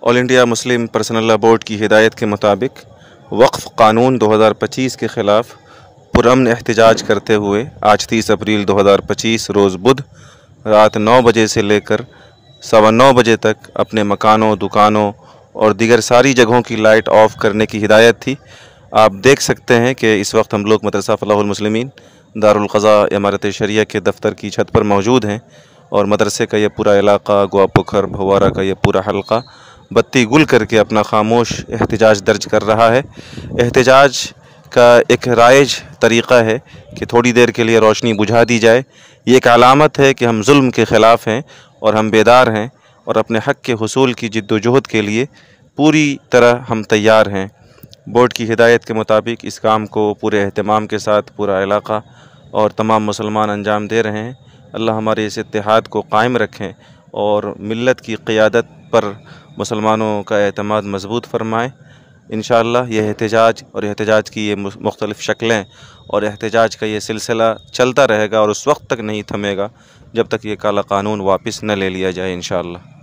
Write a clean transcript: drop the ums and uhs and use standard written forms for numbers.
All India Muslim personal law board की हिदायत के मुताबिक वक्फ़ क़ानून 2025 के ख़िलाफ़ पुरअमन एहतजाज करते हुए आज 30 अप्रैल 2025 रोज़ बुध रात 9 बजे से लेकर 9:15 बजे तक अपने मकानों, दुकानों और दीगर सारी जगहों की लाइट ऑफ़ करने की हिदायत थी। आप देख सकते हैं कि इस वक्त हम लोग मदरसा फ़लाहुल मुस्लिमीन दारुल क़ज़ा इमारत शरिया के दफ़्तर की छत पर मौजूद हैं और मदरसे का ये पूरा इलाक़ा, गोआपुखर, भवारा का ये पूरा हल्का बत्ती गुल करके अपना ख़ामोश एहतजाज दर्ज कर रहा है। एहतजाज का एक राइज तरीक़ा है कि थोड़ी देर के लिए रोशनी बुझा दी जाए। ये एक अलामत है कि हम जुल्म के ख़िलाफ़ हैं और हम बेदार हैं और अपने हक़ के हुसूल की जिद्दोजहद के लिए पूरी तरह हम तैयार हैं। बोर्ड की हिदायत के मुताबिक इस काम को पूरे एहतमाम के साथ पूरा इलाक़ा और तमाम मुसलमान अंजाम दे रहे हैं। अल्लाह हमारे इस इत्तेहाद को कायम रखें और मिल्लत की क़ियादत पर मुसलमानों का एतमाद मज़बूत फ़रमाएँ। इंशाअल्लाह यह एहतजाज और एहतजाज की ये मुख्तलिफ़ शक्लें और एहतजाज का ये सिलसिला चलता रहेगा और उस वक्त तक नहीं थमेगा जब तक ये काला क़ानून वापस न ले लिया जाए इंशाअल्लाह।